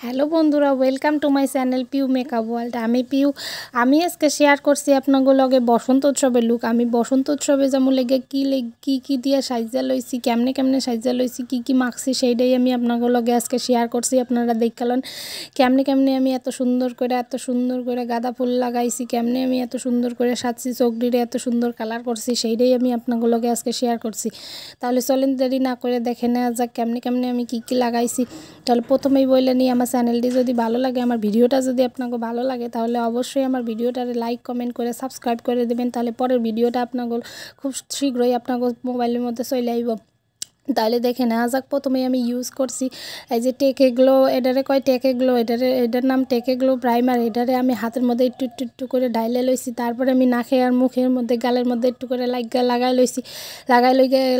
Hello বন্ধুরা, welcome to my channel Piu makeup world. আমি আজকে শেয়ার করছি আপনাদের লগে বসন্ত উৎসবের লুক। আমি বসন্ত উৎসবে যেমন লেগে কি দিয়ে সাইজা লইছি, কেমনে সাইজা লইছি, কি মাখছি, সেইটাই আমি আপনাদের লগে আজকে শেয়ার করছি। আপনারা দেখলেন কেমনে আমি এত সুন্দর করে গাঁদা ফুল লাগাইছি, কেমনে আমি এত সুন্দর করে সাজছি, চোখ দিয়ে এত সুন্দর কালার করছি, সেইটাই আমি আপনাদের লগে আজকে শেয়ার করছি। তাহলে চলেন দেরি না করে দেখে নেওয়া যাক কেমনে আমি কি লাগাইছি। তাহলে প্রথমেই বলে নিই, আমার চ্যানেলটি যদি ভালো লাগে, আমার ভিডিওটা যদি আপনাকে ভালো লাগে, তাহলে অবশ্যই আমার ভিডিওটারে লাইক কমেন্ট করে সাবস্ক্রাইব করে দেবেন। তাহলে পরের ভিডিওটা আপনাকে খুব শীঘ্রই আপনাকে মোবাইলের মধ্যে চলে আইব। তাহলে দেখে নেওয়া যাক। প্রথমেই আমি ইউজ করছি এই যে টেকগ্লো, এটারে কয় টেকগ্লো, এটার নাম টেকগ্লো প্রাইমার। এটারে আমি হাতের মধ্যে একটু করে ডাইলে লইছি। তারপরে আমি নাকে আর মুখের মধ্যে, গালের মধ্যে একটু করে লাগাই লইছি।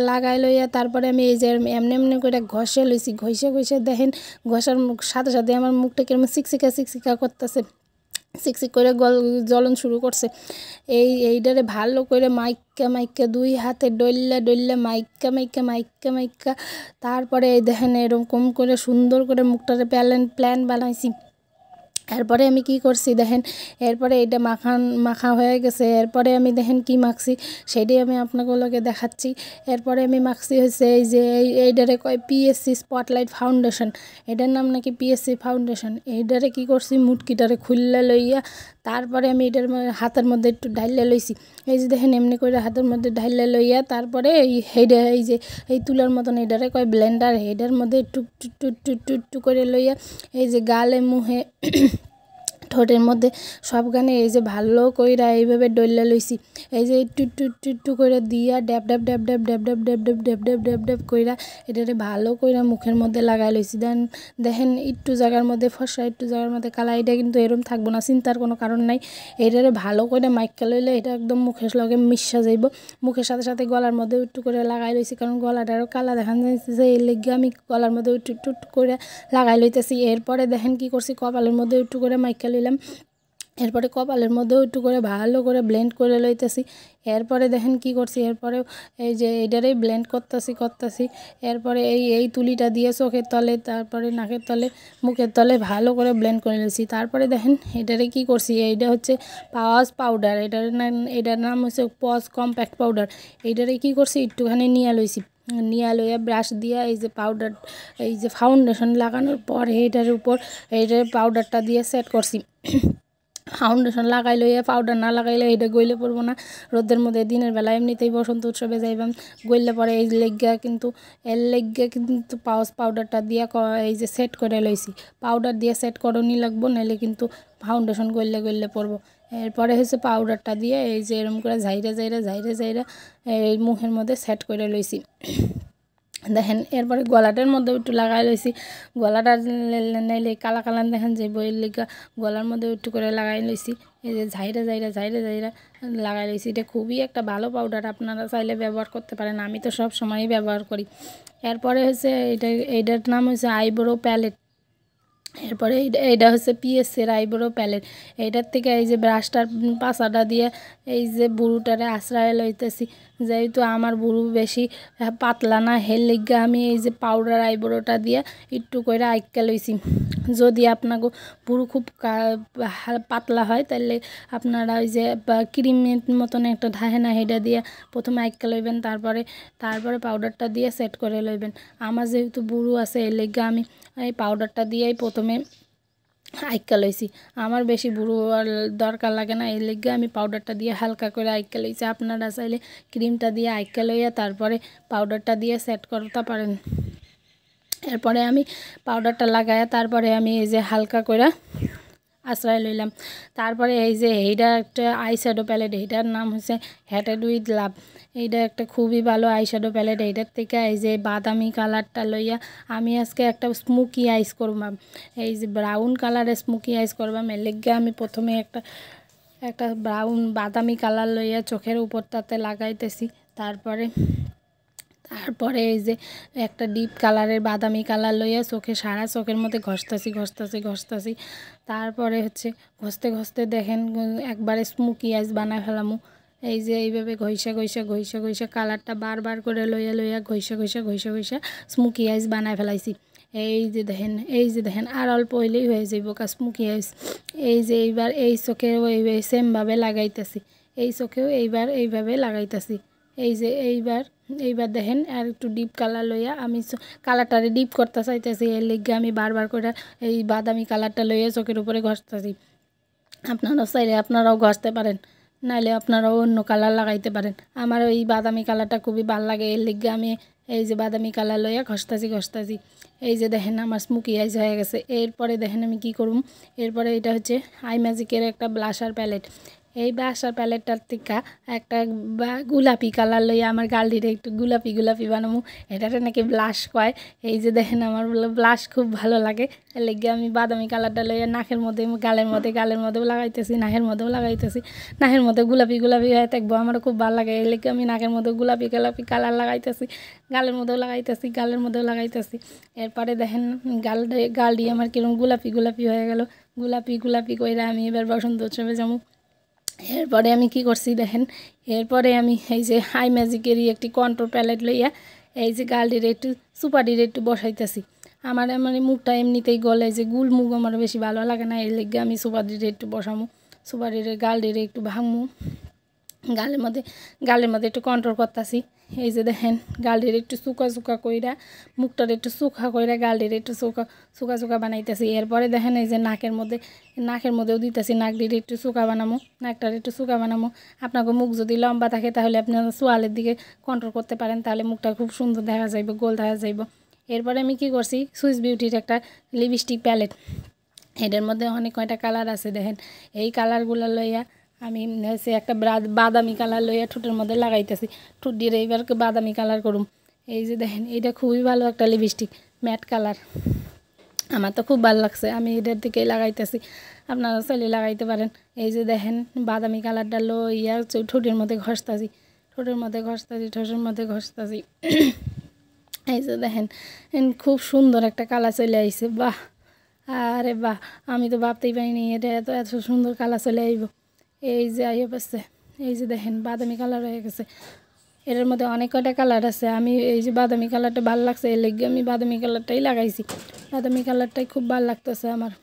লাগাই লইয়া তারপরে আমি এই যে এমনি করে ঘষে লইছি। ঘষে দেখেন ঘষার সাথে সাথে আমার মুখটা কেমন চিকচিকা করতেছে, চিকচিক করে জ্বলন শুরু করছে। এইটারে ভালো করে মাইক্কা দুই হাতে ডইল্লা মাইক্কা তারপরে এই দেখেন এরকম করে সুন্দর করে মুখটারে প্ল্যান বানাইছি। এরপরে আমি কি করছি দেখেন, এরপরে এটা মাখা হয়ে গেছে। এরপরে আমি দেখেন কি মাখছি, সেটাই আমি আপনাগুলোকে দেখাচ্ছি। এরপরে আমি মাখছি হচ্ছে এই যে এইটারে কয় পিএসসি স্পটলাইট ফাউন্ডেশন। এটার নাম নাকি পিএসসি ফাউন্ডেশন। এইটারে কি করছি, মুটকিটারে খুললে লইয়া তারপরে আমি এটার হাতের মধ্যে একটু ঢাইলে লইছি। এই যে দেখেন এমনি করে হাতের মধ্যে ঢাইলে লইয়া তারপরে এই যে এই তুলার মতন এটারে কয় ব্লেন্ডার। এটার মধ্যে একটু করে লইয়া এই যে গালে মুহে ঠোঁটের মধ্যে সবখানে এই যে ভালো কইরা এইভাবে ডইলা লইছি। এই যে একটু করে দিয়া ড্যাব কইরা এটারে ভালো কইরা মুখের মধ্যে লাগাই লইছি। দেখেন একটু জায়গার মধ্যে ফর্সা, একটু জায়গার মধ্যে কালা। এটা কিন্তু এরম থাকবো না, চিন্তার কোনো কারণ নাই। এটারে ভালো করে মাইক্কা লইলে এটা একদম মুখের লগে মিশা যাইব। মুখের সাথে সাথে গলার মধ্যে একটু করে লাগাই লইছি, কারণ গলাটারও কালা দেখা যাইছে যে এই লেগে আমি গলার মধ্যে একটু করে লাগাই লইতেছি। এরপরে দেখেন কি করছি, কপালের মধ্যে একটু করে মাইক্কা লইলাম। এরপরে কপালের মধ্যেও একটু করে ভালো করে ব্লেন্ড করে লইতেছি। এরপরে দেখেন কি করছি, এরপরে এই যে এটারেই ব্লেন্ড করতেছি। এরপরে এই তুলিটা দিয়ে চোখের তলে, তারপরে নাকের তলে, মুখের তলে ভালো করে ব্লেন্ড করে নিয়েছি। তারপরে দেখেন এটারে কি করছি, এইটা হচ্ছে পজ পাউডার। এটার নাম হচ্ছে পজ কম্প্যাক্ট পাউডার। এইটারে কি করছি, একটুখানি নিয়ে লইয়া ব্রাশ দিয়া এই যে পাউডার, এই যে ফাউন্ডেশন লাগানোর পর এইটার উপর এইটার পাউডারটা দিয়ে সেট করছি। ফাউন্ডেশন লাগাই লইয়া, পাউডার না লাগাইলে এটা গইলে পড়বো না রোদের মধ্যে। দিনের বেলা এমনিতেই বসন্ত উৎসবে যাইবাম, গইলে পরে এই লেগা কিন্তু পাউডারটা দিয়া এই যে সেট করে লইছি। পাউডার দিয়ে সেট করনি লাগবো, নাহলে কিন্তু ফাউন্ডেশন গইলে পড়বো। এরপরে হচ্ছে পাউডারটা দিয়ে এই যে এরকম করে ঝাইরা এই মুখের মধ্যে সেট করে লইছি। দেখেন এরপরে গলাটার মধ্যে একটু লাগাই লইছি। গলাটা নাইলে কালা দেখেন যে বইয়ের লেগা গলার মধ্যে একটু করে লাগাই লইছি। এই যে ঝাইরা লাগাই লইছি। এটা খুবই একটা ভালো পাউডার, আপনারা চাইলে ব্যবহার করতে পারেন। আমি তো সব সময়ই ব্যবহার করি। এরপরে হচ্ছে এইটার নাম হচ্ছে আইব্রো প্যালেট। এরপরে এইটা হচ্ছে পিএসসির আইব্রো প্যালেট। এইটার থেকে এই যে ব্রাশটার পাশাটা দিয়ে এই যে বুড়ুটারে আশ্রয় লইতেছি। যেহেতু আমার বুড়ু বেশি পাতলা না, হের লিগা আমি এই যে পাউডার আইব্রোটা দিয়ে একটু করে আইক্কা লইছি। যদি আপনাকে বুড়ু খুব পাতলা হয়, তাহলে আপনারা ওই যে ক্রিমের মতন একটা ধাহেনা হেডা দিয়ে প্রথমে আইক্কা লইবেন, তারপরে পাউডারটা দিয়ে সেট করে লইবেন। আমার যেহেতু বুড়ু আছে, এর লিগা আমি এই পাউডারটা দিয়েই প্রথমে আইক্কা লইছি। আমার বেশি বুড়ো দরকার লাগে না, এই লেগে আমি পাউডারটা দিয়ে হালকা করে আইক্কা লইছি। আপনারা চাইলে ক্রিমটা দিয়ে আইক্কা লইয়া তারপরে পাউডারটা দিয়ে সেট করতে পারেন। এরপরে আমি পাউডারটা লাগায়া তারপরে আমি এই যে হালকা করে আশ্রয় লইলাম। তারপরে এই যে এইটা একটা আইশ্যাডো প্যালেট, এইটার নাম হচ্ছে হ্যাটেড উইথ লাভ। এইটা একটা খুবই ভালো আইশ্যাডো প্যালেট। এইটার থেকে এই যে বাদামি কালারটা লইয়া আমি আজকে একটা স্মোকি আইস করবাম। এই যে ব্রাউন কালারের স্মোকি আইস করবাম। এর লেগে আমি প্রথমে একটা বাদামি কালার লইয়া চোখের উপরটাতে লাগাইতেছি। তারপরে এই যে একটা ডিপ কালারের বাদামি কালার লইয়া সারা চোখের মধ্যে ঘষতেছি। তারপরে হচ্ছে ঘষতে দেখেন একবারে স্মোকি আইস বানায় ফেলামু। এই যে এইভাবে ঘষা কালারটা বারবার করে লইয়া ঘষা স্মোকি আইস বানায় ফেলাইছি। এই যে দেখেন আর অল্প হইলেই হয়ে যাইব স্মোকি আইস। এই যে এইবার এই চোখেও এই সেমভাবে লাগাইতেছি, এই চোখেও এইভাবে লাগাইতেছি। এই যে এইবার দেখেন আর একটু ডিপ কালার লইয়া আমি কালারটারে ডিপ করতে চাইতেছি, এর লিগে আমি বারবার করে এই বাদামি কালারটা লইয়া চোখের উপরে ঘষতেছি। আপনারাও চাইলে আপনারাও ঘষতে পারেন, নাইলে আপনারাও অন্য কালার লাগাইতে পারেন। আমার ওই বাদামি কালারটা খুবই ভালো লাগে, এর লিগে আমি এই যে বাদামি কালার লইয়া ঘষতেছি। এই যে দেখেন আমার স্মোকি আইজ হয়ে গেছে। এরপরে দেখেন আমি কি করব, এরপরে এটা হচ্ছে 𝐼𝐚𝐺𝐼𝐺 একটা ব্লাশার প্যালেট। এই ব্লাশার প্যালেটটার থেকে একটা গোলাপি কালার লইয়া আমার গালটিরে একটু গোলাপি বানাবো, এটাতে নাকি ব্লাশ কয়। এই যে দেখেন আমার ব্লাশ খুব ভালো লাগে, এর লেগে আমি বাদামি কালারটা লইয়া নাকের মধ্যে গালের মধ্যেও লাগাইতেছি, নাকের মধ্যেও লাগাইতেছি। নাকের মধ্যে গোলাপি হয়ে থাকবো, আমারও খুব ভালো লাগে, এর লেগে আমি নাকের মধ্যে গোলাপি কালার লাগাইতেছি, গালের মধ্যেও লাগাইতেছি। এরপরে দেখেন গালটি আমার কিরকম গোলাপি হয়ে গেল। গোলাপি কইরা আমি এবার বসন্ত উৎসবে যাবো। এরপরে আমি কি করছি দেখেন, এরপরে আমি এই যে 𝐼𝐚𝐺𝐼𝐴 একটি কন্ট্রোল প্যালেট লইয়া এই যে গালটির একটু সুপারির একটু বসাইতেছি। আমার মুখটা এমনিতেই গলে, যে গুল মুখ আমার বেশি ভালো লাগে না, এর লেগে আমি সুপারির একটু বসামো, সুপারির গালটির একটু ভাঙমু, গালের মধ্যে একটু কন্ট্রোল করতেছি। এই যে দেখেন গালটির একটু চুকা কইরা, মুখটার একটু চুকা কইরা গালটির একটু চুকা বানাইতেছি। এরপরে দেখেন এই যে নাকের মধ্যেও দিতেছি, নাকটির একটু নাকটার একটু চুকা বানামো। আপনাকে মুখ যদি লম্বা থাকে তাহলে আপনার চোয়ালের দিকে কন্ট্রোল করতে পারেন, তাহলে মুখটা খুব সুন্দর দেখা যাইব, গোল দেখা যাইব। এরপরে আমি কি করছি, সুইস বিউটির একটা লিপস্টিক প্যালেট, এটার মধ্যে অনেক কয়টা কালার আছে দেখেন। এই কালারগুলো লইয়া আমি হচ্ছে একটা বাদামি কালার লইয়া ঠোঁটের মধ্যে লাগাইতেছি, ঠোঁট দিয়ে এইবার বাদামি কালার করুম। এই যে দেখেন এটা খুবই ভালো একটা লিপস্টিক, ম্যাট কালার, আমার তো খুব ভালো লাগছে, আমি এটার দিকেই লাগাইতেছি, আপনারা চাইলে লাগাইতে পারেন। এই যে দেখেন বাদামি কালারটা লইয়া ঠোঁটের মধ্যে ঘষতেছি। এই যে দেখেন খুব সুন্দর একটা কালার চলে আইছে, বাহ, আরে বাহ, আমি তো ভাবতেই পারিনি এটা এত সুন্দর কালার চলে আইব। এই যে আইয়ে পাচ্ছে, এই যে দেখেন বাদামি কালার হয়ে গেছে। এটার মধ্যে অনেক কয়টা কালার আছে, আমি এই যে বাদামি কালারটা ভালো লাগছে, এর লেগে আমি বাদামি কালারটাই লাগাইছি, বাদামি কালারটাই খুব ভালো লাগতেছে আমার।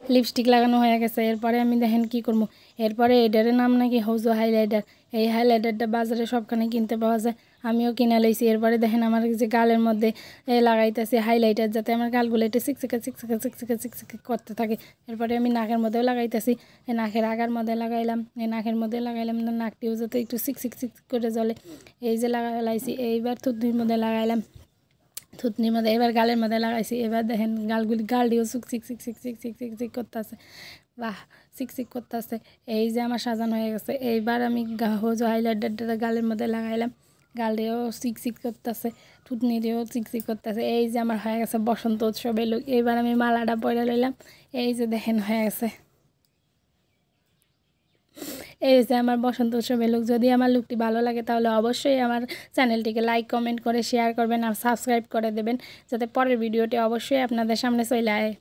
লিপস্টিক লাগানো হয়ে গেছে। এরপরে আমি দেখেন কি করবো, এরপরে এটার নাম নাকি হৌজো হাইলাইটার। এই হাইলাইটারটা বাজারে সবখানে কিনতে পাওয়া যায়, আমিও কিনে লইছি। এরপরে দেখেন আমার যে গালের মধ্যে লাগাইতেছি হাইলাইটার, যাতে আমার গালগুলো একটু চিকচিকা করতে থাকে। এরপরে আমি নাকের মধ্যেও লাগাইতেছি, নাকের আগার মধ্যে লাগাইলাম, নাকটিও যাতে একটু চিক করে জ্বলে। এই যে লাগাইছি, এইবার থুতনির মধ্যে লাগাইলাম, থুতনির মধ্যে, এবার গালের মধ্যে লাগাইছি। এবার দেখেন গালটিও চিক করতেছে, বাহ, চিক করতেছে। এই যে আমার সাজানো হয়ে গেছে। এইবার আমি হৌজো হাইলাইটারটা গালের মধ্যে লাগাইলাম, গালটিও চিক করতেছে, থুতনিটিও চিক করতেছে। এই যে আমার হয়ে গেছে বসন্ত উৎসবের লুক। এইবার আমি মালাটা পরে লইলাম, এই যে দেখেন হয়ে গেছে, এই যে আমার বসন্ত উৎসবের লুক। যদি আমার লুকটি ভালো লাগে তাহলে অবশ্যই আমার চ্যানেলটিকে লাইক, কমেন্ট করে শেয়ার করবেন আর সাবস্ক্রাইব করে দেবেন, যাতে পরের ভিডিওটি অবশ্যই আপনাদের সামনে চলে আয়।